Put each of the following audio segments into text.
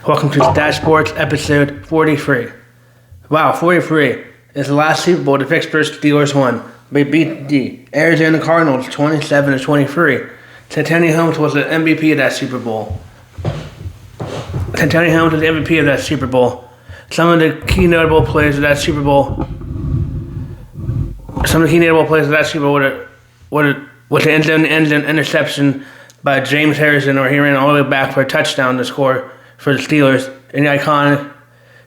Welcome to STACHE Sports episode 43. Wow, 43 is the last Super Bowl the Pittsburgh Steelers won. They beat the Arizona Cardinals 27-23. Santonio Holmes was the MVP of that Super Bowl. Santonio Holmes was the MVP of that Super Bowl. Some of the key notable plays of that Super Bowl. Was the end zone interception by James Harrison, where he ran all the way back for a touchdown to score for the Steelers, and the iconic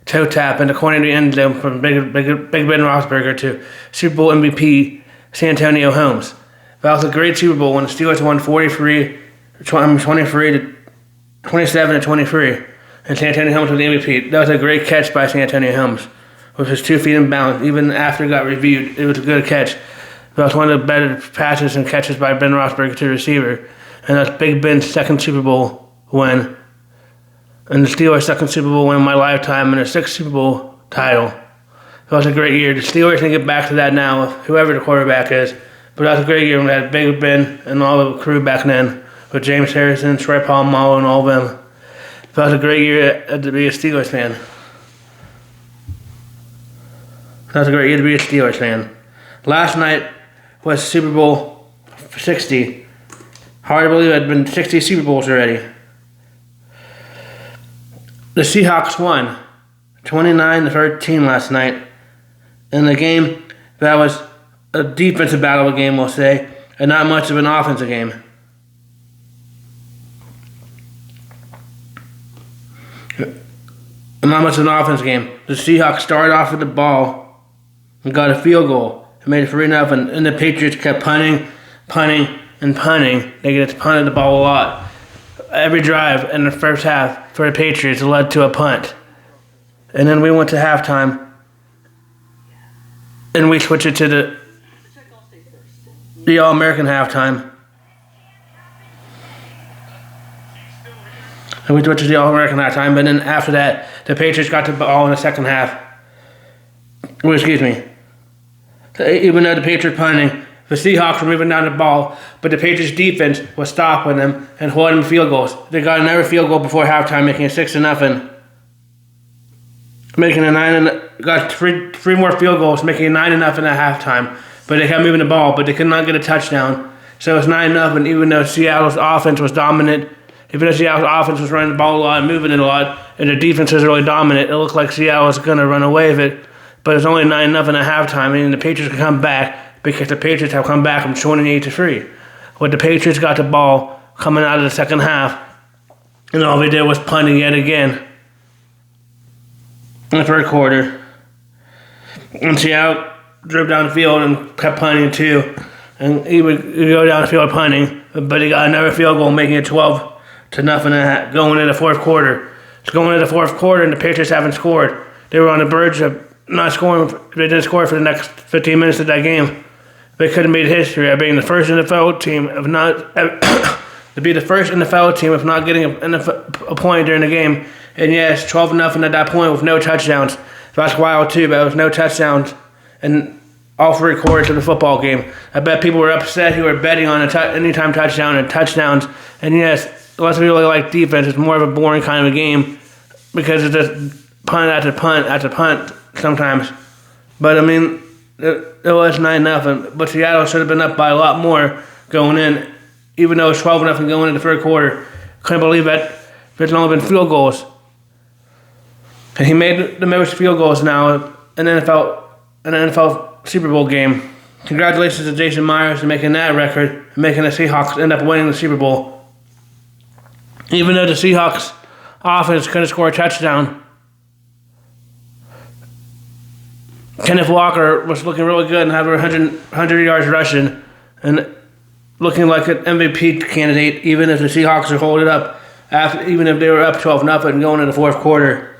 toe tap in the corner of the end zone from Big Ben Roethlisberger to Super Bowl MVP Santonio Holmes. That was a great Super Bowl when the Steelers won 27-23, and Santonio Holmes was the MVP. That was a great catch by Santonio Holmes with his 2 feet in bounds. Even after it got reviewed, it was a good catch. That was one of the better passes and catches by Ben Roethlisberger to the receiver, and that's Big Ben's second Super Bowl win. And the Steelers' second Super Bowl win in my lifetime, and their 6th Super Bowl title. That was a great year. The Steelers can get back to that now, whoever the quarterback is. But that was a great year when we had Big Ben and all the crew back then, with James Harrison, Troy Polamalu, and all of them. That was a great year to be a Steelers fan. That was a great year to be a Steelers fan. Last night was Super Bowl 60. Hard to believe it had been 60 Super Bowls already. The Seahawks won 29-13 last night in the game that was a defensive battle game, we'll say, and not much of an offensive game. Not much of an offense game. The Seahawks started off with the ball and got a field goal and made it 3-0, and the Patriots kept punting. They just punted the ball a lot. Every drive in the first half for the Patriots led to a punt. And then we went to halftime, and we switched it to the All-American halftime. And we switched to the All-American halftime, but then after that, the Patriots got the ball in the second half. Even though the Patriots punting, the Seahawks were moving down the ball, but the Patriots defense was stopping them and holding them field goals. They got another field goal before halftime, making it 6-0. Got three more field goals, making it 9-0 at halftime. But they kept moving the ball, but they could not get a touchdown. So it's 9-0, even though Seattle's offense was dominant. Even though Seattle's offense was running the ball a lot and moving it a lot, and their defense was really dominant, it looked like Seattle was going to run away with it. But it's only 9-0 at halftime, meaning the Patriots could come back, because the Patriots have come back from 28-3. But the Patriots got the ball coming out of the second half, and all they did was punting yet again in the third quarter. And Seattle drove down the field and kept punting too. And he would go down the field punting, but he got another field goal, making it 12-0 going into the fourth quarter. It's going into the fourth quarter, and the Patriots haven't scored. They were on the verge of not scoring. They didn't score for the next 15 minutes of that game. They could have made history of being the first NFL team of not to be the first NFL team of not getting a point during the game. And yes, 12-0 at that point with no touchdowns. That's wild too, but it was no touchdowns in all 3 quarters of the football game. I bet people were upset who were betting on anytime touchdown and touchdowns. And yes, unless we really like defense, it's more of a boring kind of a game because it's just punt after punt after punt sometimes. But I mean, it was 9-0, but Seattle should have been up by a lot more going in, even though it was 12-0 going into the third quarter. Couldn't believe that there's only been field goals. And he made the most field goals now in an NFL Super Bowl game. Congratulations to Jason Myers for making that record and making the Seahawks end up winning the Super Bowl. Even though the Seahawks offense couldn't score a touchdown, Kenneth Walker was looking really good and having 100 yards rushing and looking like an MVP candidate, even if the Seahawks are holding up, even if they were up 12-0 and going into the fourth quarter.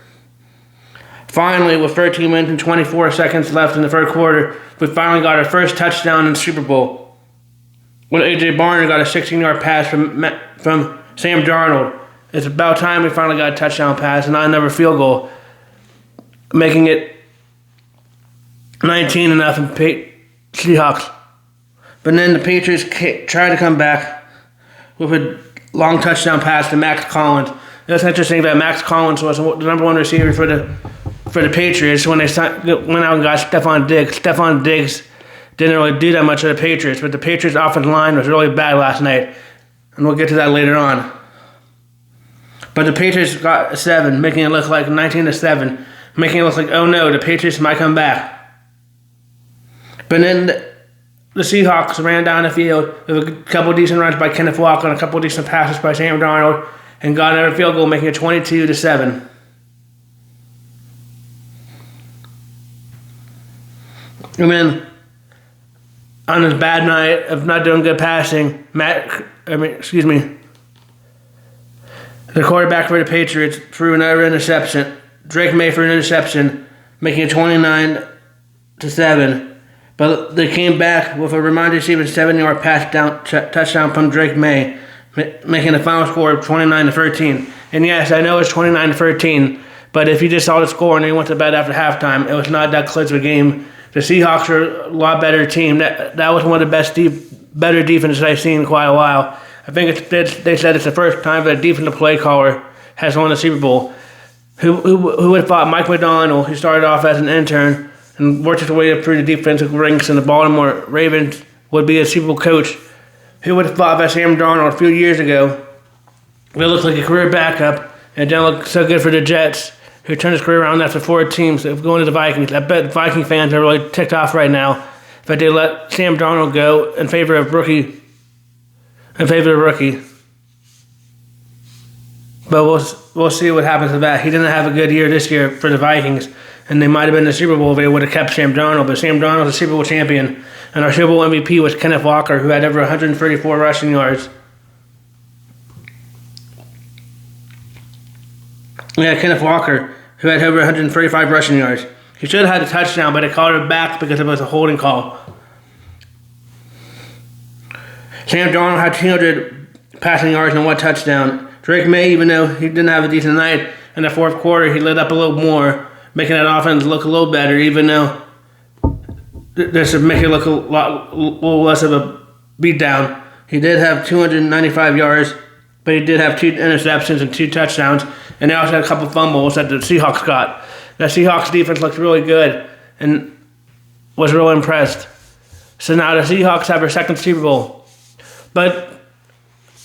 Finally, with 13 minutes and 24 seconds left in the third quarter, we finally got our first touchdown in the Super Bowl when A.J. Barner got a 16-yard pass from Sam Darnold. It's about time we finally got a touchdown pass and not another field goal, making it 19-0 Seahawks. But then the Patriots tried to come back with a long touchdown pass to Max Collins, It's interesting that Max Collins was the number one receiver for the Patriots when they went out and got Stephon Diggs. Stephon Diggs didn't really do that much for the Patriots, but the Patriots' offensive line was really bad last night, and we'll get to that later on. But the Patriots got 7, making it look like 19-7, making it look like, oh no, the Patriots might come back. But then the Seahawks ran down the field with a couple decent runs by Kenneth Walker and a couple decent passes by Sam Darnold, and got another field goal, making it 22-7. And then, on his bad night of not doing good passing, the quarterback for the Patriots threw another interception. Drake May for an interception, making it 29-7. But they came back with a Ramondre Stevenson 7-yard touchdown from Drake May, making the final score of 29-13. And yes, I know it's 29-13, but if you just saw the score and they went to bed after halftime, it was not that close of a game. The Seahawks are a lot better team. That was one of the better defenses I've seen in quite a while. I think they said it's the first time that a defensive play caller has won the Super Bowl. Who would have thought Mike McDonald, who started off as an intern and worked his way up through the defensive ranks in the Baltimore Ravens, would be a Super Bowl coach? Who would have thought that Sam Darnold a few years ago would look like a career backup and didn't look so good for the Jets, who turned his career around after 4 teams of going to the Vikings. I bet Viking fans are really ticked off right now that they let Sam Darnold go in favor of rookie. But we'll see what happens with that. He didn't have a good year this year for the Vikings, and they might have been in the Super Bowl if they would have kept Sam Darnold. But Sam Darnold's a Super Bowl champion, and our Super Bowl MVP was Kenneth Walker, who had over 134 rushing yards. Yeah, Kenneth Walker, who had over 135 rushing yards. He should have had a touchdown, but they called it back because it was a holding call. Sam Darnold had 200 passing yards and 1 touchdown. Drake May, even though he didn't have a decent night in the fourth quarter, he lit up a little more, making that offense look a little better, even though this would make it look a little less of a beatdown. He did have 295 yards, but he did have 2 interceptions and 2 touchdowns, and they also had a couple fumbles that the Seahawks got. The Seahawks defense looked really good and was really impressed. So now the Seahawks have their second Super Bowl. But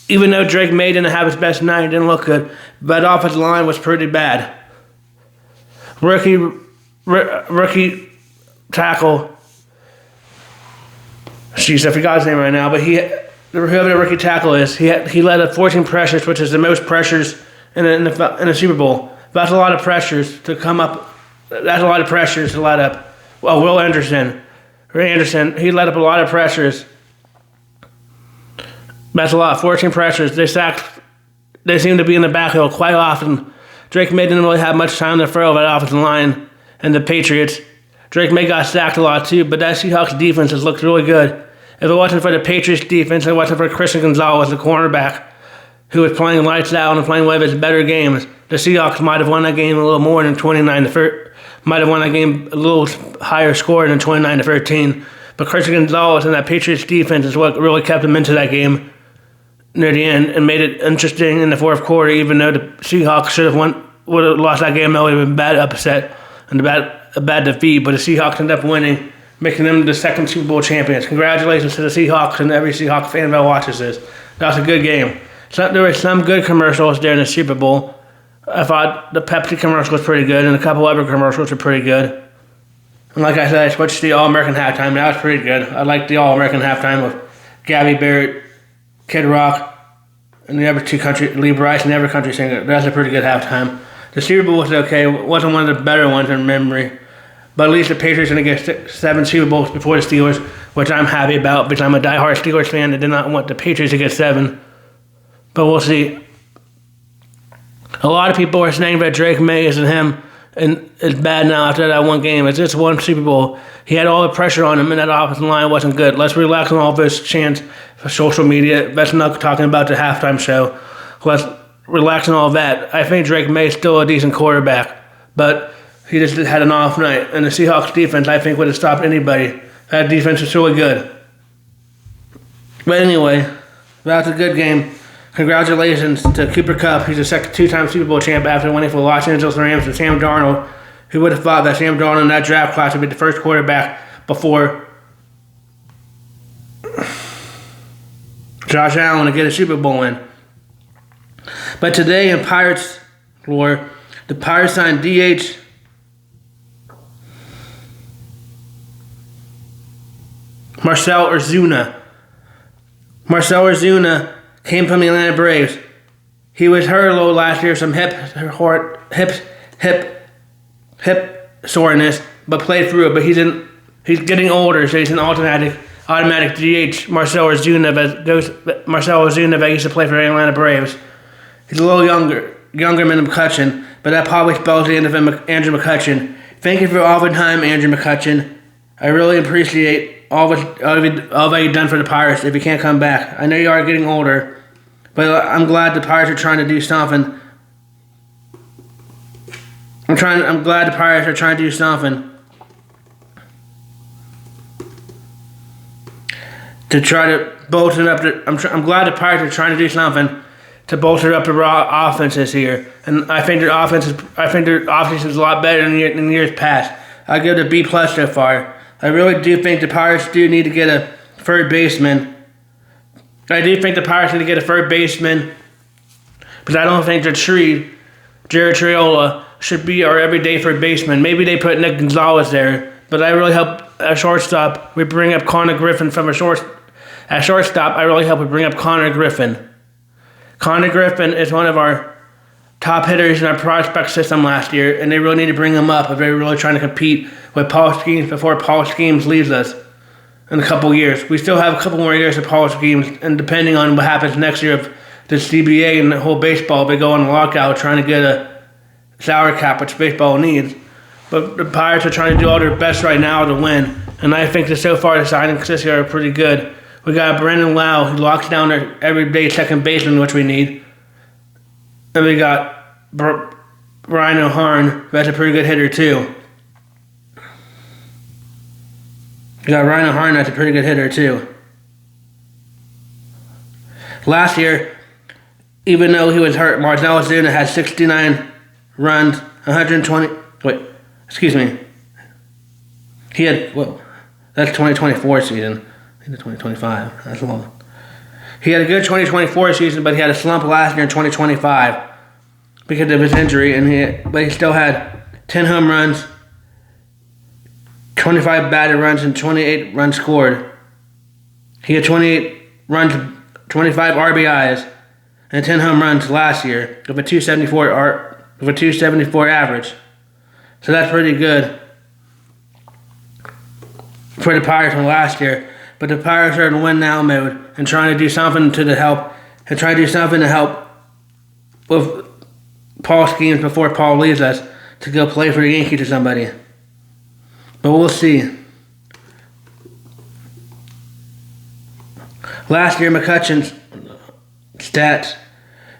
even though Drake May didn't have his best night, didn't look good, that offensive line was pretty bad. Rookie tackle. Jeez, I forgot his name right now, but whoever the rookie tackle is, he led up 14 pressures, which is the most pressures in the Super Bowl. That's a lot of pressures to come up. That's a lot of pressures to let up. Well, Ray Anderson, he let up a lot of pressures. That's a lot. 14 pressures. They seem to be in the backfield quite often. Drake May didn't really have much time to throw that offensive line, and the Patriots. Drake May got sacked a lot too, but that Seahawks defense has looked really good. If it wasn't for the Patriots defense, it wasn't for Christian Gonzalez, the cornerback, who was playing lights out and playing one of his better games, the Seahawks might have won that game a little more than 29-13. Might have won that game a little higher score than 29-13. But Christian Gonzalez and that Patriots defense is what really kept them into that game near the end and made it interesting in the fourth quarter, even though the Seahawks would have lost that game. That would have been a bad upset and a bad defeat, but the Seahawks ended up winning, making them the second Super Bowl champions. Congratulations to the Seahawks and every Seahawks fan that watches this. That was a good game. There were some good commercials during the Super Bowl. I thought the Pepsi commercial was pretty good, and a couple other commercials were pretty good. And like I said, I switched to the All-American halftime. That was pretty good. I liked the All-American halftime with Gabby Barrett, Kid Rock, and the other 2 Lee Bryce and the other country singer. That's a pretty good halftime. The Super Bowl was okay. It wasn't one of the better ones in memory. But at least the Patriots are going to get 7 Super Bowls before the Steelers, which I'm happy about because I'm a diehard Steelers fan that did not want the Patriots to get 7. But we'll see. A lot of people are saying that Drake May isn't him and it's bad now after that one game. It's just one Super Bowl. He had all the pressure on him and that offensive line wasn't good. Let's relax on all those chants for social media. That's not talking about the halftime show. Let's relax on all that. I think Drake May is still a decent quarterback, but he just had an off night. And the Seahawks defense, I think, would have stopped anybody. That defense was really good. But anyway, that was a good game. Congratulations to Cooper Kupp. He's a second two-time Super Bowl champ after winning for the Los Angeles Rams and Sam Darnold. Who would have thought that Sam Darnold in that draft class would be the first quarterback before Josh Allen to get a Super Bowl win. But today in Pirates lore, the Pirates signed DH Marcell Ozuna. Marcell Ozuna came from the Atlanta Braves. He was hurt a little last year, some hip soreness, but played through it. But he's getting older, so he's an automatic DH. Marcell Ozuna that used to play for the Atlanta Braves. He's a little younger than McCutchen, but that probably spells the end of Andrew McCutchen. Thank you for all the time, Andrew McCutchen. I really appreciate all that you've done for the Pirates. If you can't come back, I know you are getting older, but I'm glad the Pirates are trying to do something. I'm glad the Pirates are trying to do something to try to bolster up. I'm glad the Pirates are trying to do something to bolster up the raw offense this year, and I think their offense is a lot better than years past. I give it a B+ so far. I really do think the Pirates do need to get a third baseman. I do think the Pirates need to get a third baseman, but I don't think that Jared Triola should be our everyday third baseman. Maybe they put Nick Gonzalez there, but I really hope at shortstop we bring up Connor Griffin At shortstop, I really hope we bring up Connor Griffin. Connor Griffin is one of our top hitters in our prospect system last year, and they really need to bring him up if they're really trying to compete with Paul Skeens before Paul Skeens leaves us in a couple years. We still have a couple more years of Paul Skeens, and depending on what happens next year of the CBA and the whole baseball, they go on lockout trying to get a salary cap, which baseball needs. But the Pirates are trying to do all their best right now to win, and I think that so far the signings this year are pretty good. We got Brandon Lau, who locks down their everyday second baseman, which we need. And we got Ryan O'Hearn, that's a pretty good hitter too. Last year, even though he was hurt, Marcell Ozuna had 69 runs, 120. He had, that's 2024 season. I think 2025. That's long. He had a good 2024 season, but he had a slump last year in 2025 because of his injury, but he still had 10 home runs, 25 batted runs, and 28 runs scored. He had 28 runs, 25 RBIs, and 10 home runs last year with a 274 average. So that's pretty good for the Pirates from last year. But the Pirates are in win now mode and trying to do something to help with Paul Skeens before Paul leaves us to go play for the Yankees or somebody. But we'll see. Last year, McCutchen's stats,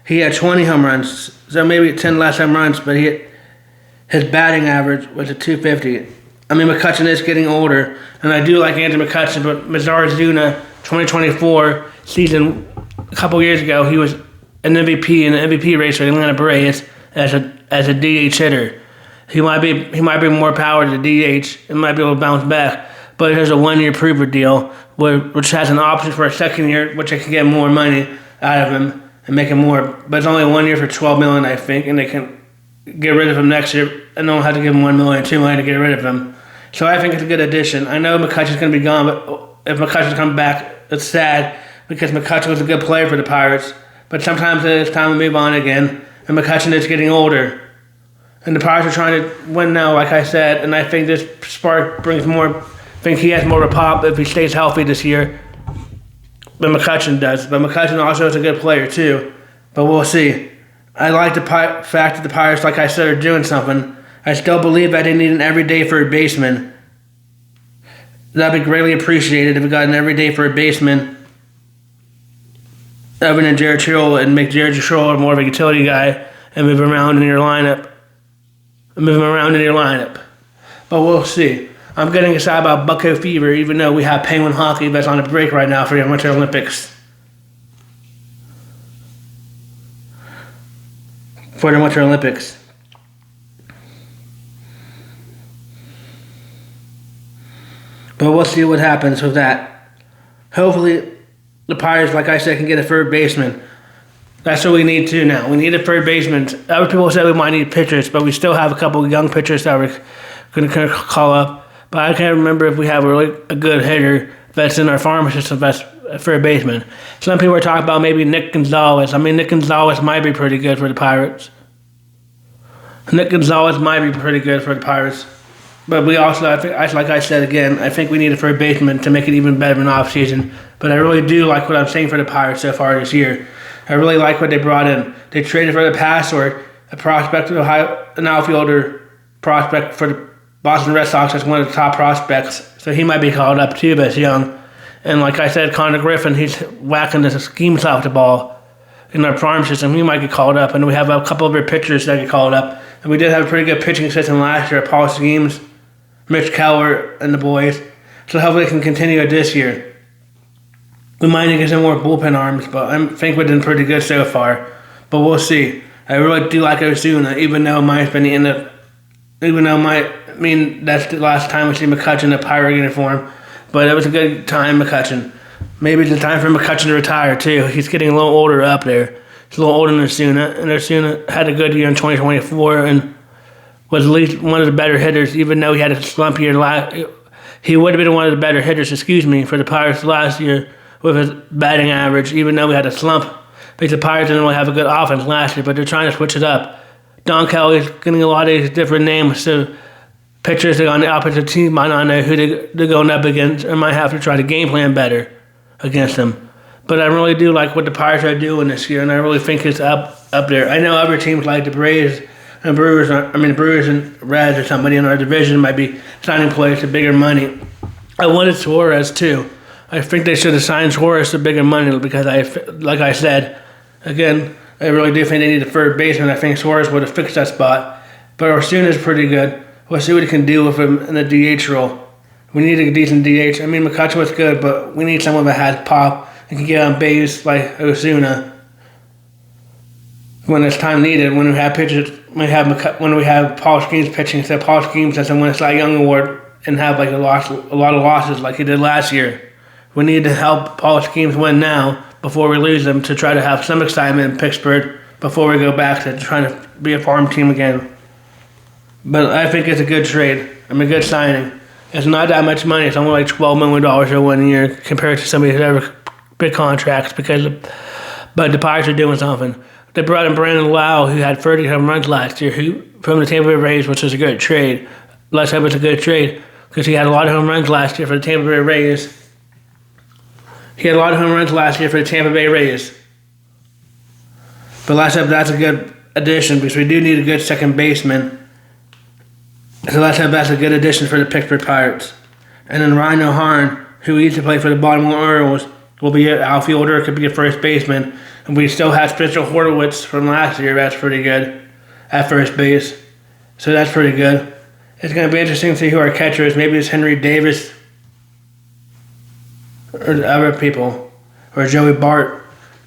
he had 20 home runs, so maybe 10 less home runs, but his batting average was a 250. I mean, McCutchen is getting older, and I do like Andrew McCutchen, but Marcell Ozuna, 2024 season, a couple years ago, he was an MVP in the MVP race for the Atlanta Braves as a DH hitter. He might be more power to the DH and might be able to bounce back, but there's a 1-year prover deal which has an option for a second year, which I can get more money out of him and make him more. But it's only 1 year for $12 million, I think, and they can get rid of him next year and don't have to give him $1 million, $2 million to get rid of him. So I think it's a good addition. I know McCutchen's going to be gone, but if McCutchen comes back, it's sad because McCutchen was a good player for the Pirates. But sometimes it's time to move on again, and McCutchen is getting older. And the Pirates are trying to win now, like I said, and I think this spark brings more. I think he has more of a pop if he stays healthy this year than McCutchen does. But McCutchen also is a good player too. But we'll see. I like the fact that the Pirates, like I said, are doing something. I still believe that they need an everyday third baseman. That'd be greatly appreciated if we got an everyday third baseman other than Jared Triola and make Jared Triola more of a utility guy and move him around in your lineup. But we'll see. I'm getting excited about Bucko Fever, even though we have Penguin Hockey that's on a break right now for the Winter Olympics. for the Winter Olympics. But we'll see what happens with that. Hopefully, the Pirates, like I said, can get a third baseman. That's what we need to now. We need a third baseman. Other people said we might need pitchers, but we still have a couple of young pitchers that we're going to call up. But I can't remember if we have a good hitter that's in our farm system that's a third baseman. Some people are talking about maybe Nick Gonzalez. I mean, Nick Gonzalez might be pretty good for the Pirates. Nick Gonzalez might be pretty good for the Pirates. But we also, I think, like I said again, I think we need a third baseman to make it even better in the offseason. But I really do like what I'm seeing for the Pirates so far this year. I really like what they brought in. They traded for the passer, a prospect, an outfielder prospect for the Boston Red Sox as one of the top prospects. So he might be called up too, but it's young. And like I said, Connor Griffin, he's whacking the schemes off the ball in our farm system. He might get called up. And we have a couple of our pitchers that get called up. And we did have a pretty good pitching system last year. Paul Schemes, Mitch Keller, and the boys. So hopefully they can continue it this year. We might need to get some more bullpen arms, but I think we're doing pretty good so far. But we'll see. I really do like Ozuna, even though mine's been the end of... that's the last time we see McCutchen in a Pirate uniform. But it was a good time, McCutchen. Maybe it's the time for McCutchen to retire, too. He's getting a little older up there. He's a little older than Ozuna. And Ozuna had a good year in 2024 and was at least one of the better hitters, even though he had a slump year last... He would have been one of the better hitters, for the Pirates last year with his batting average, even though we had a slump. Because the Pirates didn't really have a good offense last year, but they're trying to switch it up. Don Kelly's getting a lot of these different names, so pitchers that are on the opposite team might not know who they're going up against and might have to try to game plan better against them. But I really do like what the Pirates are doing this year, and I really think it's up there. I know other teams like the Braves and Brewers and Reds or somebody in our division might be signing players to bigger money. I wanted Suarez too. I think they should have signed Suarez to bigger money because like I said, again, I really do think they need a third baseman. I think Suarez would have fixed that spot. But Osuna's pretty good. We'll see what he can do with him in the DH role. We need a decent DH. I mean, McCutchen was good, but we need someone that has pop and can get on base like Ozuna when it's time needed. When we have pitchers, when we have Paul Schemes pitching, instead Paul Schemes doesn't win a Cy Young Award and have like a lot of losses like he did last year. We need to help Paul Schemes win now before we lose them to try to have some excitement in Pittsburgh before we go back to trying to be a farm team again. But I think it's a good trade. A good signing. It's not that much money. It's only like $12 million for 1 year compared to some of these other big contracts. But the Pirates are doing something. They brought in Brandon Lau, who had 30 home runs last year, from the Tampa Bay Rays, which was a good trade. Let's hope it's a good trade because he had a lot of home runs last year for the Tampa Bay Rays. But let's hope that's a good addition because we do need a good second baseman. So let's hope that's a good addition for the Pittsburgh Pirates. And then Ryan O'Hearn, who used to play for the Baltimore Orioles, will be an outfielder, could be a first baseman. And we still have Spencer Horwitz from last year. That's pretty good at first base. So that's pretty good. It's going to be interesting to see who our catcher is. Maybe it's Henry Davis or other people. Or Joey Bart.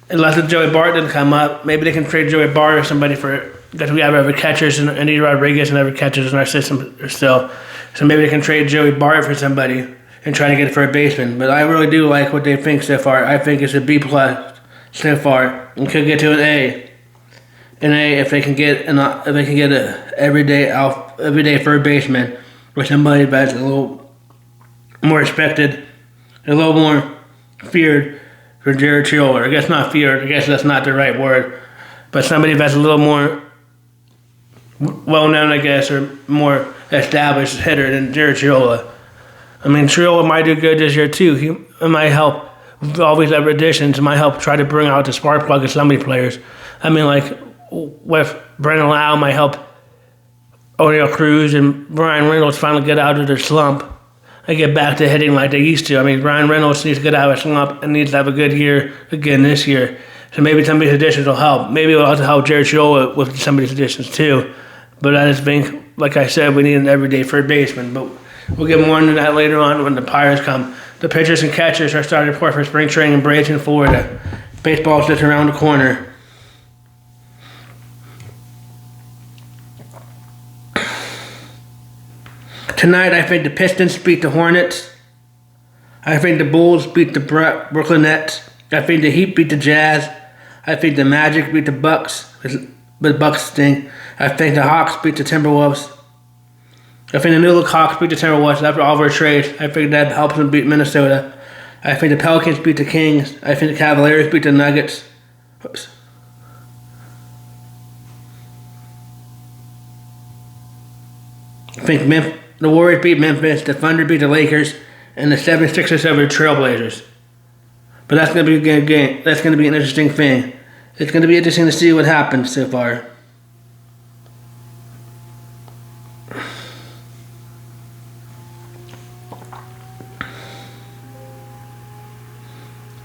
Unless Joey Bart didn't come up, maybe they can trade Joey Bart or somebody for... Because we have other catchers and Andy Rodriguez and other catchers in our system still. So maybe they can trade Joey Bart for somebody and try to get it for a baseman. But I really do like what they think so far. I think it's a B+ so far, and could get to an A. An A if they can get a everyday third baseman or somebody that's a little more respected, a little more feared for Jared Chiola. I guess not feared. I guess that's not the right word, but somebody that's a little more well-known, I guess, or more established hitter than Jared Chiola. I mean, Chiola might do good this year too. It might help. With all these other additions, it might help try to bring out the spark plug of some of these players. I mean, like with Brandon Lau might help O'Neal Cruz and Brian Reynolds finally get out of their slump and get back to hitting like they used to. I mean, Brian Reynolds needs to get out of a slump and needs to have a good year again this year. So maybe some of these additions will help. Maybe it will also help Jared Chiola with some of these additions too. But I just think, like I said, we need an everyday third baseman. But we'll get more into that later on when the Pirates come. The pitchers and catchers are starting to report for spring training in Bradenton, Florida. Baseball's just around the corner. Tonight, I think the Pistons beat the Hornets. I think the Bulls beat the Brooklyn Nets. I think the Heat beat the Jazz. I think the Magic beat the Bucks. But the Bucks stink. I think the Hawks beat the Timberwolves. I think the New York Hawks beat the Timberwolves after all of our trades. I think that helps them beat Minnesota. I think the Pelicans beat the Kings. I think the Cavaliers beat the Nuggets. Oops. I think the Warriors beat Memphis. The Thunder beat the Lakers. And the 76ers over the Trailblazers. But that's going to be a good game. That's going to be an interesting thing. It's going to be interesting to see what happens so far.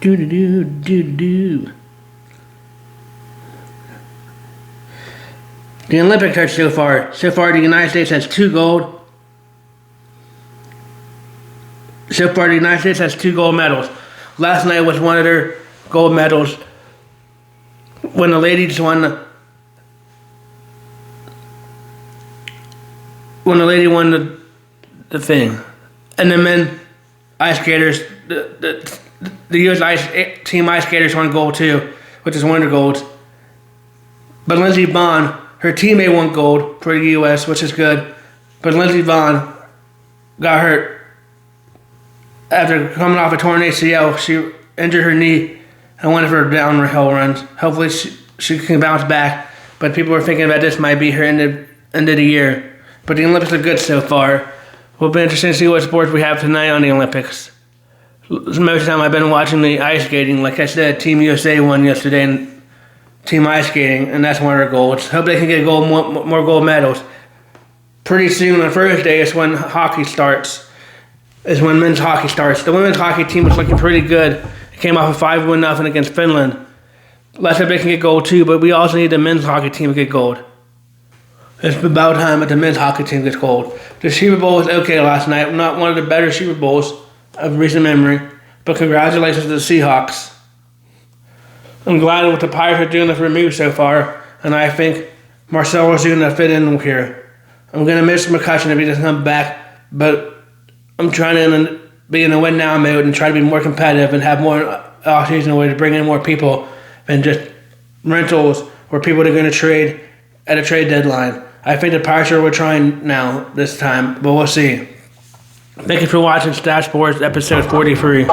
Do. The Olympics are so far. So far, the United States has 2 gold. So far, the United States has 2 gold medals. Last night was one of their gold medals when the ladies won the thing. And the men ice skaters, the U.S. team ice skaters won gold too, which is one of the golds. But Lindsey Vonn, her teammate won gold for the U.S., which is good. But Lindsey Vonn got hurt. After coming off a torn ACL, she injured her knee and went for downhill runs. Hopefully she can bounce back, but people are thinking that this might be her end of the year. But the Olympics are good so far. We'll be interested to see what sports we have tonight on the Olympics. Most of the time I've been watching the ice skating. Like I said, Team USA won yesterday in team ice skating, and that's one of their goals. Hope they can get more gold medals. Pretty soon on Thursday is when hockey starts. Is when men's hockey starts. The women's hockey team was looking pretty good. It came off a 5-0 against Finland. Let's hope they can get gold too, but we also need the men's hockey team to get gold. It's about time that the men's hockey team gets gold. The Super Bowl was okay last night. Not one of the better Super Bowls of recent memory, but congratulations to the Seahawks. I'm glad what the Pirates are doing with Remu so far, and I think Marcelo is going to fit in here. I'm going to miss McCutcheon if he doesn't come back, but I'm trying to be in a win-now mode and try to be more competitive and have more off-season way to bring in more people than just rentals where people are going to trade at a trade deadline. I think the Pirates are trying now this time, but we'll see. Thank you for watching STACHE Sports episode 43.